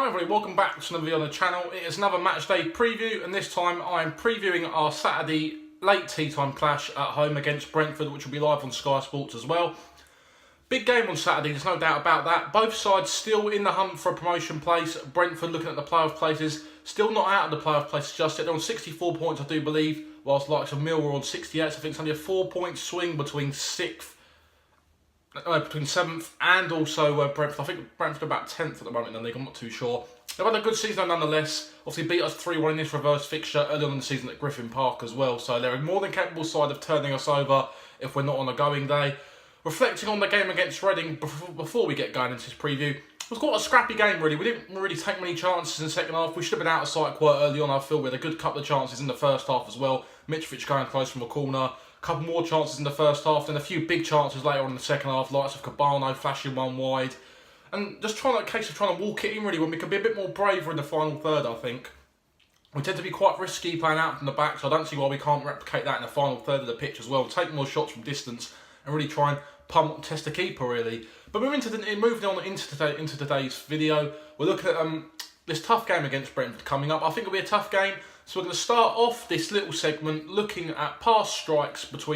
Hi everybody, welcome back to another video on the channel. It is another match day preview, and this time I am previewing our Saturday late tea time clash at home against Brentford, which will be live on Sky Sports as well. Big game on Saturday, there's no doubt about that. Both sides still in the hunt for a promotion place. Brentford looking at the playoff places, still not out of the playoff places just yet. They're on 64 points, I do believe, whilst the likes of Mill were on 68. So I think it's only a 4-point swing between 7th and also Brentford. I think Brentford are about 10th at the moment in the league, I'm not too sure. They've had a good season nonetheless. Obviously beat us 3-1 in this reverse fixture early on in the season at Griffin Park as well. So they're a more than capable side of turning us over if we're not on a going day. Reflecting on the game against Reading before we get going into this preview, it was quite a scrappy game really. We didn't really take many chances in the second half. We should have been out of sight quite early on. I feel we had a good couple of chances in the first half as well. Mitrovic going close from a corner. A couple more chances in the first half, then a few big chances later on in the second half, likes of Cabano flashing one wide. And just trying to walk it in really when we can be a bit more braver in the final third, I think. We tend to be quite risky playing out from the back, so I don't see why we can't replicate that in the final third of the pitch as well. Take more shots from distance and really try and test the keeper really. But moving on into today's video, we're looking at this tough game against Brentford coming up. I think it'll be a tough game. So we're going to start off this little segment looking at past strikes against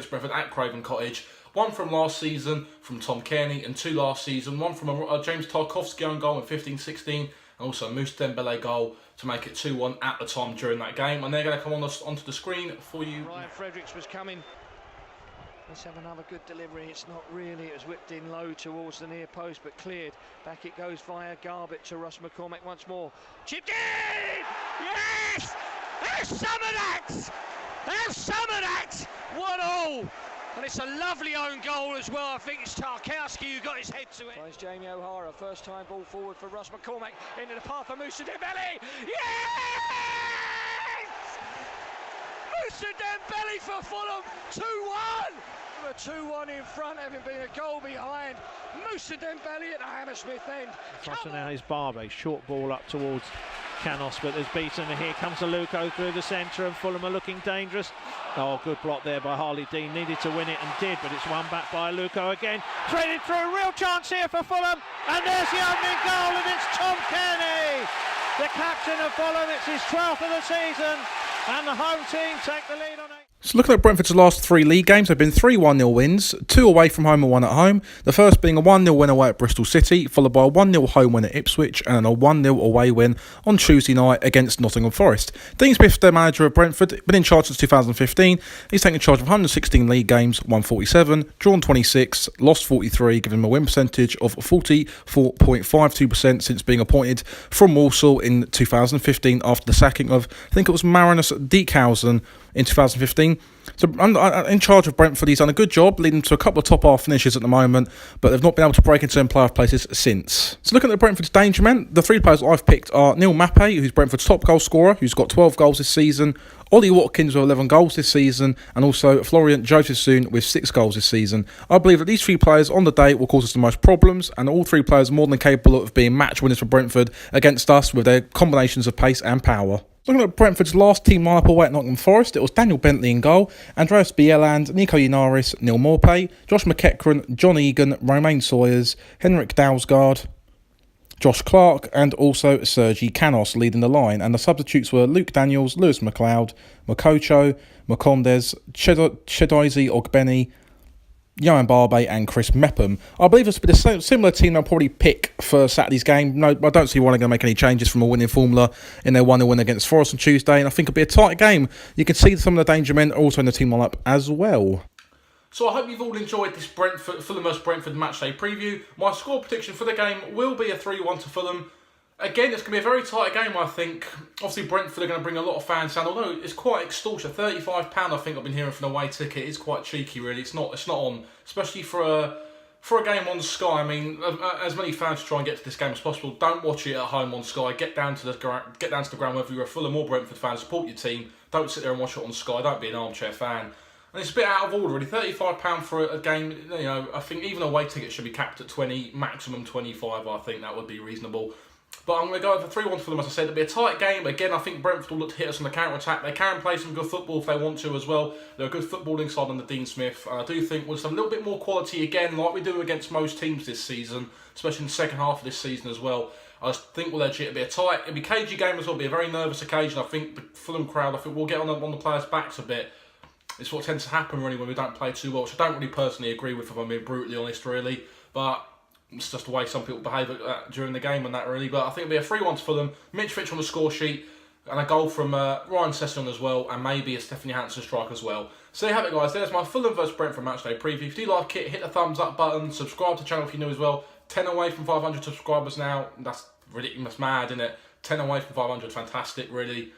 Brentford at Craven Cottage. One from last season from Tom Kearney, and two last season. One from a James Tarkowski own goal in 15-16, and also a Moussa Dembele goal to make it 2-1 at the time during that game. And they're going to come onto the screen for you. Ryan Fredericks was coming. Let's have another good delivery. It's not really. It was whipped in low towards the near post, but cleared. Back it goes via Garbett to Russ McCormack once more. Chipped in! Yes! There's some of that! There's some of that! 1-1! And it's a lovely own goal as well. I think it's Tarkowski who got his head to it. Finds Jamie O'Hara. First time ball forward for Russ McCormack. Into the path of Moussa Dembele. Yes! Moussa Dembele for Fulham. 2-1! A 2-1 in front, having been a goal behind. Moussa Dembele at the Hammersmith end. So now is Barbe, short ball up towards Canos, but there's beaten. Here comes Aluko through the centre, and Fulham are looking dangerous. Oh, good block there by Harley Dean. Needed to win it and did, but it's won back by Aluko again. Threaded through, real chance here for Fulham, and there's the opening goal, and it's Tom Kearney, the captain of Fulham. It's his 12th of the season, and the home team take the lead on it. So looking at Brentford's last three league games, they've been 3 1-0 wins, 2 away from home and 1 at home. The first being a 1-0 win away at Bristol City, followed by a 1-0 home win at Ipswich and a 1-0 away win on Tuesday night against Nottingham Forest. Dean Smith, the manager of Brentford, been in charge since 2015. He's taken charge of 116 league games, won 47, drawn 26, lost 43, giving him a win percentage of 44.52% since being appointed from Walsall in 2015 after the sacking of, I think it was Marinus Diekhausen in 2015. So in charge of Brentford, he's done a good job, leading to a couple of top half finishes at the moment, but they've not been able to break into them playoff places since. So looking at Brentford's danger men, the 3 players I've picked are Neil Mape, who's Brentford's top goal scorer, who's got 12 goals this season, Ollie Watkins with 11 goals this season, and also Florian Josefsohn with 6 goals this season. I believe that these 3 players on the day will cause us the most problems, and all 3 players are more than capable of being match winners for Brentford against us with their combinations of pace and power. Looking at Brentford's last team lineup away at Nottingham Forest, it was Daniel Bentley in goal, Andreas Bieland, Nico Yenaris, Neil Morpay, Josh McEachran, John Egan, Romain Sawyers, Henrik Dalsgaard, Josh Clark, and also Sergi Canos leading the line. And the substitutes were Luke Daniels, Lewis McLeod, Makocho, Macondes, Chedize Ogbeni, Johan Barbe and Chris Mepham. I believe it's been a similar team I'll probably pick for Saturday's game. No, I don't see why they're going to make any changes from a winning formula in their 1-0 win against Forest on Tuesday, and I think it'll be a tight game. You can see some of the danger men also in the team lineup as well. So I hope you've all enjoyed this Fulham vs Brentford matchday preview. My score prediction for the game will be a 3-1 to Fulham. Again, it's going to be a very tight game, I think. Obviously, Brentford are going to bring a lot of fans down, although it's quite extortionate. £35, I think I've been hearing for an away ticket. It's quite cheeky, really. It's not on, especially for a game on Sky. I mean, as many fans try and get to this game as possible. Don't watch it at home on Sky. Get down to the ground, whether you're a Fulham or Brentford fan. Support your team. Don't sit there and watch it on Sky. Don't be an armchair fan. And it's a bit out of order, really. £35 for a game. You know, I think even a away ticket should be capped at 20, maximum 25. I think that would be reasonable. But I'm going to go over 3-1 for them, as I said. It'll be a tight game. Again, I think Brentford will look to hit us on the counter-attack. They can play some good football if they want to as well. They're a good footballing side under Dean Smith. And I do think with some little bit more quality, again, like we do against most teams this season, especially in the second half of this season as well, I just think we'll legit. It'll be a tight, it'll be a cagey game as well. It'll be a very nervous occasion. I think the Fulham crowd, I think we'll get on the players' backs a bit. It's what tends to happen really when we don't play too well, which I don't really personally agree with, if I'm being brutally honest, really. But it's just the way some people behave during the game and that, really. But I think it'll be a 3-1 for them. Mitch Fitch on the score sheet, and a goal from Ryan Session as well, and maybe a Stephanie Hansen strike as well. So there you have it, guys. There's my Fulham vs Brentford matchday preview. If you do like it, hit the thumbs up button, subscribe to the channel if you're new as well. 10 away from 500 subscribers now. That's ridiculous, mad, isn't it? 10 away from 500, fantastic, really.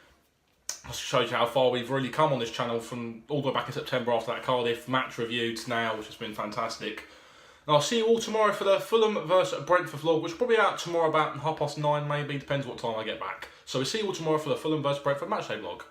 Just shows you how far we've really come on this channel from all the way back in September after that Cardiff match review to now, which has been fantastic. And I'll see you all tomorrow for the Fulham vs Brentford vlog, which will probably be out tomorrow about 9:30 maybe, depends what time I get back. So we'll see you all tomorrow for the Fulham vs Brentford matchday vlog.